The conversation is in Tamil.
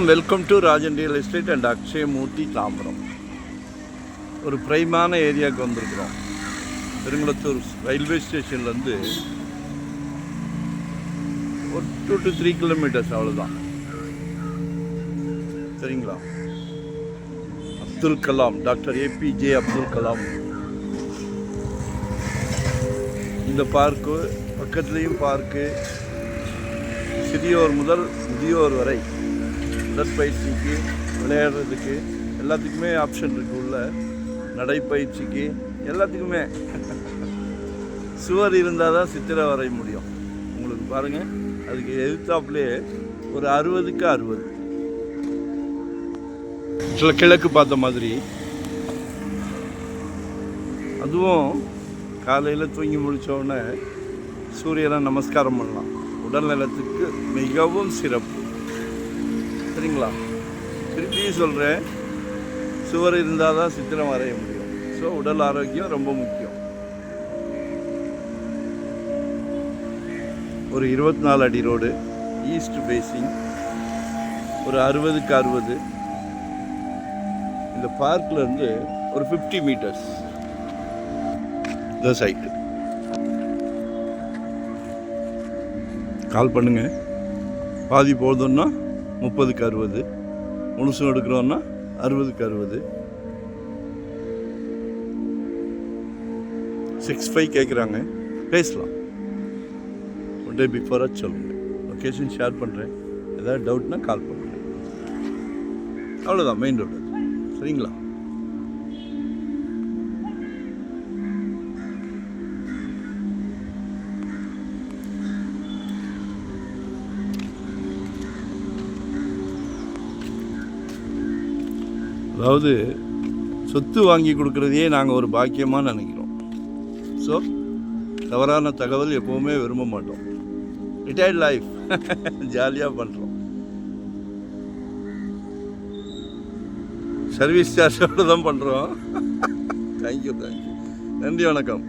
Welcome to Rajan real estate and Akshayamurthy Tambaram. ஒரு பிரைமான ஏரியாவுக்கு வந்திருக்கிறோம். பெருங்குளத்தூர் ரயில்வே ஸ்டேஷன்லேருந்து ஒரு 2 to 3 கிலோமீட்டர்ஸ் அவ்வளோதான். சரிங்களா? Abdul Kalam, doctor APJ Abdul Kalam. இந்த பார்க்கு பக்கத்துலேயும் பார்க்கு, சிறியோர் முதல் முதியோர் வரை உடற்பயிற்சிக்கு, விளையாடுறதுக்கு எல்லாத்துக்குமே ஆப்ஷன் இருக்குது. உள்ள நடைப்பயிற்சிக்கு எல்லாத்துக்குமே சுவர் இருந்தால் தான் சித்திரை வரைய முடியும். உங்களுக்கு பாருங்கள், அதுக்கு எதிர்த்தாப்புலேயே ஒரு 60க்கு 60 சில கிழக்கு பார்த்த மாதிரி. அதுவும் காலையில் தூங்கி முடித்தோடனே சூரியனை நமஸ்காரம் பண்ணலாம். உடல் நலத்துக்கு மிகவும் சிறப்பு. சரிங்களா? திருப்பி சொல்கிறேன், சுவர் இருந்தால் தான் சித்திரம் வரைய முடியும். ஸோ உடல் ஆரோக்கியம் ரொம்ப முக்கியம். ஒரு 24 அடி ரோடு, ஈஸ்ட் ஃபேஸிங், ஒரு 60க்கு 60. இந்த பார்க்கில் இருந்து ஒரு 50 மீட்டர்ஸ் இந்த சைட்டு. கால் பண்ணுங்க. பாதி போதுன்னா 30க்கு 60, முழுசும் எடுக்கிறோன்னா 60க்கு 60. 65 கேட்குறாங்க, பேசலாம். ஒன் டே பிஃபோராக சொல்லுங்கள். லொக்கேஷன் ஷேர் பண்ணுறேன். ஏதாவது டவுட்னா கால் பண்ணுங்கள். அவ்வளோதான், மெயின் ரோடு. சரிங்களா? அதாவது சொத்து வாங்கி கொடுக்குறதையே நாங்கள் ஒரு பாக்கியமாக நினைக்கிறோம். ஸோ தவறான தகவல் எப்போவுமே விரும்ப மாட்டோம். ரிட்டையர்ட் லைஃப் ஜாலியாக பண்ணுறோம். சர்வீஸ் சார்ஜோடு தான் பண்ணுறோம். தேங்க்யூ. நன்றி, வணக்கம்.